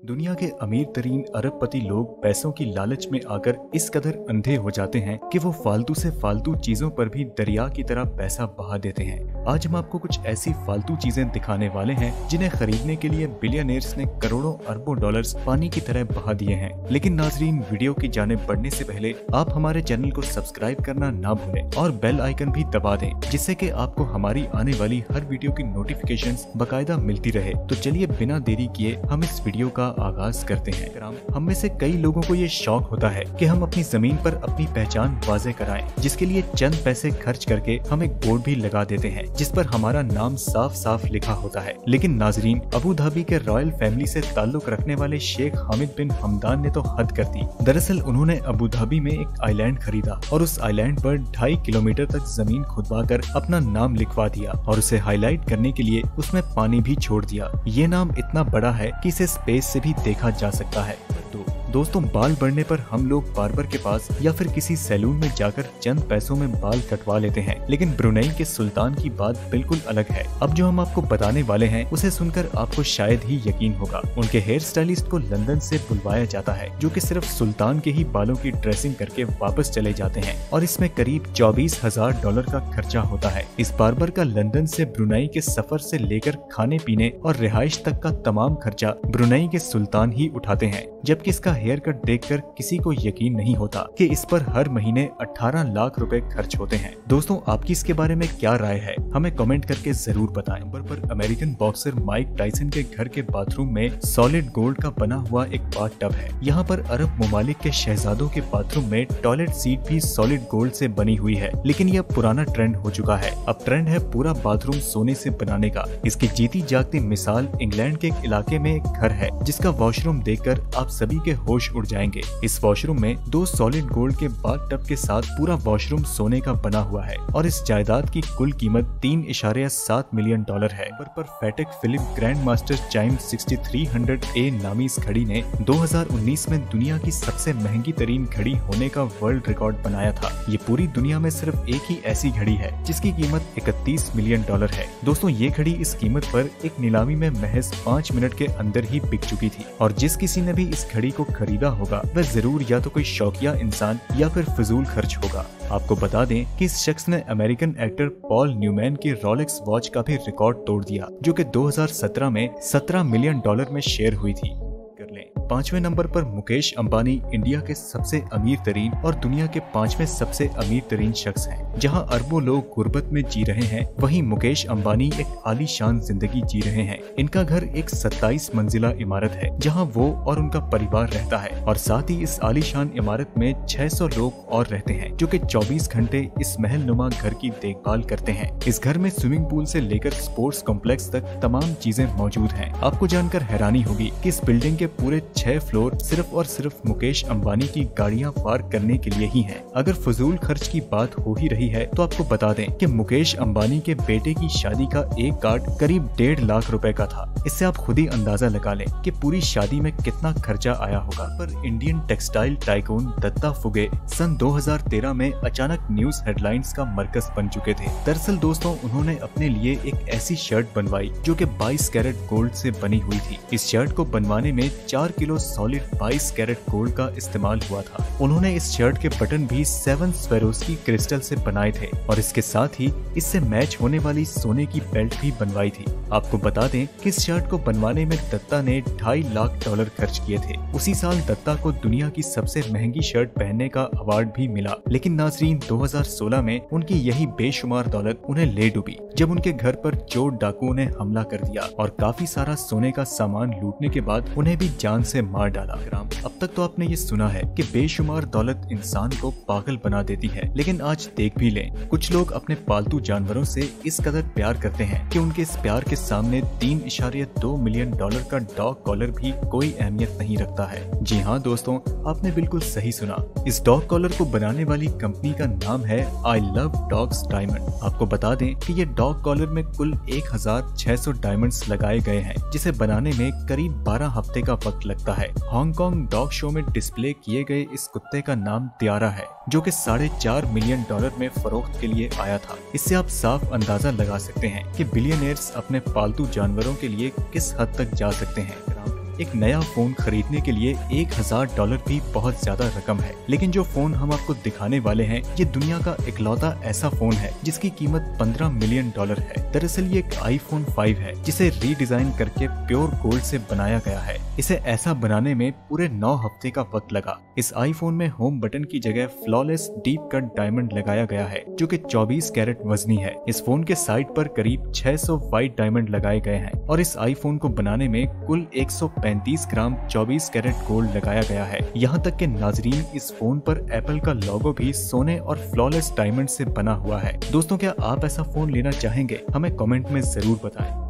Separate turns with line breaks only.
दुनिया के अमीर तरीन अरबपति लोग पैसों की लालच में आकर इस कदर अंधे हो जाते हैं कि वो फालतू से फालतू चीजों पर भी दरिया की तरह पैसा बहा देते हैं। आज हम आपको कुछ ऐसी फालतू चीजें दिखाने वाले हैं जिन्हें खरीदने के लिए बिलियनियर्स ने करोड़ों अरबों डॉलर्स पानी की तरह बहा दिए हैं। लेकिन नाजरीन, वीडियो की जानिब बढ़ने से पहले आप हमारे चैनल को सब्सक्राइब करना ना भूलें और बेल आइकन भी दबा दें, जिससे कि आपको हमारी आने वाली हर वीडियो की नोटिफिकेशंस बकायदा मिलती रहे। तो चलिए बिना देरी किए हम इस वीडियो का आगाज करते हैं। हम में से कई लोगों को ये शौक होता है कि हम अपनी जमीन पर अपनी पहचान वाज़े कराएं, जिसके लिए चंद पैसे खर्च करके हम एक बोर्ड भी लगा देते हैं जिस पर हमारा नाम साफ साफ लिखा होता है। लेकिन नाजरीन, अबू धाबी के रॉयल फैमिली से ताल्लुक रखने वाले शेख हामिद बिन हमदान ने तो हद कर दी। दरअसल उन्होंने अबू धाबी में एक आइलैंड खरीदा और उस आइलैंड पर 2.5 किलोमीटर तक जमीन खुदवा कर अपना नाम लिखवा दिया और उसे हाईलाइट करने के लिए उसमें पानी भी छोड़ दिया। ये नाम इतना बड़ा है कि इसे स्पेस से भी देखा जा सकता है। तो दोस्तों, बाल बढ़ने पर हम लोग बार्बर के पास या फिर किसी सैलून में जाकर चंद पैसों में बाल कटवा लेते हैं, लेकिन ब्रुनेई के सुल्तान की बात बिल्कुल अलग है। अब जो हम आपको बताने वाले हैं उसे सुनकर आपको शायद ही यकीन होगा। उनके हेयर स्टाइलिस्ट को लंदन से बुलवाया जाता है, जो कि सिर्फ सुल्तान के ही बालों की ड्रेसिंग करके वापस चले जाते हैं और इसमें करीब $24,000 का खर्चा होता है। इस बार्बर का लंदन से ब्रुनेई के सफर से लेकर खाने पीने और रिहाइश तक का तमाम खर्चा ब्रुनेई के सुल्तान ही उठाते हैं, जबकि इसका हेयर कट देखकर किसी को यकीन नहीं होता कि इस पर हर महीने 18 लाख रुपए खर्च होते हैं। दोस्तों, आपकी इसके बारे में क्या राय है, हमें कमेंट करके जरूर बताएं। नंबर पर अमेरिकन बॉक्सर माइक टाइसन के घर के बाथरूम में सॉलिड गोल्ड का बना हुआ एक बाथ टब है। यहाँ पर अरब ममालिक के शहजादों के बाथरूम में टॉयलेट सीट भी सॉलिड गोल्ड से बनी हुई है, लेकिन यह पुराना ट्रेंड हो चुका है। अब ट्रेंड है पूरा बाथरूम सोने से बनाने का। इसकी जीती जागती मिसाल इंग्लैंड के एक इलाके में एक घर है जिसका वॉशरूम देखकर आप सभी के होश उड़ जाएंगे। इस वॉशरूम में 2 सॉलिड गोल्ड के बाथ टब के साथ पूरा वॉशरूम सोने का बना हुआ है और इस जायदाद की कुल कीमत $3.7 मिलियन है। पर Patek Philippe grand master chime 6300A नामी इस घड़ी ने 2019 में दुनिया की सबसे महंगी तरीन घड़ी होने का वर्ल्ड रिकॉर्ड बनाया था। ये पूरी दुनिया में सिर्फ एक ही ऐसी घड़ी है जिसकी कीमत $31 मिलियन है। दोस्तों, ये घड़ी इस कीमत पर एक नीलामी में महज 5 मिनट के अंदर ही बिक चुकी थी और जिस किसी ने भी इस घड़ी को खरीदा होगा वह जरूर या तो कोई शौकिया इंसान या फिर फजूल खर्च होगा। आपको बता दें कि इस शख्स ने अमेरिकन एक्टर पॉल न्यूमैन की रोलेक्स वॉच का भी रिकॉर्ड तोड़ दिया, जो कि 2017 में $17 मिलियन में शेयर हुई थी। 5वें नंबर पर मुकेश अंबानी इंडिया के सबसे अमीर तरीन और दुनिया के 5वें सबसे अमीर तरीन शख्स हैं। जहां अरबों लोग गुर्बत में जी रहे हैं, वहीं मुकेश अंबानी एक आलीशान जिंदगी जी रहे हैं। इनका घर एक 27 मंजिला इमारत है जहां वो और उनका परिवार रहता है और साथ ही इस आलीशान इमारत में 600 लोग और रहते हैं जो कि 24 घंटे इस महल नुमा घर की देखभाल करते हैं। इस घर में स्विमिंग पूल से लेकर स्पोर्ट्स कॉम्प्लेक्स तक तमाम चीजें मौजूद हैं। आपको जानकर हैरानी होगी कि इस बिल्डिंग के पूरे 6 फ्लोर सिर्फ और सिर्फ मुकेश अंबानी की गाड़ियां पार्क करने के लिए ही हैं। अगर फजूल खर्च की बात हो ही रही है तो आपको बता दें कि मुकेश अंबानी के बेटे की शादी का एक कार्ड करीब 1.5 लाख रुपए का था। इससे आप खुद ही अंदाजा लगा लें कि पूरी शादी में कितना खर्चा आया होगा। पर इंडियन टेक्सटाइल टाइकून दत्ता फुगे सन 2013 में अचानक न्यूज हेडलाइंस का मरकज बन चुके थे। दरअसल दोस्तों, उन्होंने अपने लिए एक ऐसी शर्ट बनवाई जो कि 22 कैरेट गोल्ड से बनी हुई थी। इस शर्ट को बनवाने में 4 किलो सॉलिड 22 कैरेट गोल्ड का इस्तेमाल हुआ था। उन्होंने इस शर्ट के बटन भी 7 स्वेरोस्की क्रिस्टल से बनाए थे और इसके साथ ही इससे मैच होने वाली सोने की बेल्ट भी बनवाई थी। आपको बता दें कि इस शर्ट को बनवाने में दत्ता ने $2.5 लाख खर्च किए थे। उसी साल दत्ता को दुनिया की सबसे महंगी शर्ट पहनने का अवार्ड भी मिला। लेकिन नाजरीन, 2016 में उनकी यही बेशुमार दौलत उन्हें ले डूबी जब उनके घर पर चोर डाकुओं ने हमला कर दिया और काफी सारा सोने का सामान लूटने के बाद उन्हें भी जान से मार डाला। अब तक तो आपने ये सुना है कि बेशुमार दौलत इंसान को पागल बना देती है, लेकिन आज देख भी लें, कुछ लोग अपने पालतू जानवरों से इस कदर प्यार करते हैं कि उनके इस प्यार के सामने $3.2 मिलियन का डॉग कॉलर भी कोई अहमियत नहीं रखता है। जी हाँ दोस्तों, आपने बिल्कुल सही सुना। इस डॉग कॉलर को बनाने वाली कंपनी का नाम है आई लव डॉग्स डायमंड। आपको बता दें कि ये डॉग कॉलर में कुल 1600 डायमंड्स लगाए गए हैं, जिसे बनाने में करीब 12 हफ्ते का वक्त लगता है। हांगकांग डॉग शो में डिस्प्ले किए गए इस कुत्ते का नाम तियारा है, जो कि $4.5 मिलियन में फरोख्त के लिए आया था। इससे आप साफ अंदाजा लगा सकते हैं कि बिलियनियर्स अपने पालतू जानवरों के लिए किस हद तक जा सकते हैं। एक नया फोन खरीदने के लिए $1000 भी बहुत ज्यादा रकम है। लेकिन जो फोन हम आपको दिखाने वाले हैं ये दुनिया का इकलौता ऐसा फोन है जिसकी कीमत $15 मिलियन है। दरअसल ये एक iPhone 5 है जिसे रीडिजाइन करके प्योर गोल्ड से बनाया गया है। इसे ऐसा बनाने में पूरे 9 हफ्ते का वक्त लगा। इस आईफोन में होम बटन की जगह फ्लॉलेस डीप कट डायमंड लगाया गया है जो कि 24 कैरेट वजनी है। इस फोन के साइड पर करीब 600 व्हाइट डायमंड लगाए गए हैं और इस आईफोन को बनाने में कुल 135 ग्राम 24 कैरेट गोल्ड लगाया गया है। यहाँ तक कि नाजरीन इस फोन पर एप्पल का लोगो भी सोने और फ्लॉलेस डायमंड से बना हुआ है। दोस्तों क्या आप ऐसा फोन लेना चाहेंगे? हमें कमेंट में जरूर बताएं।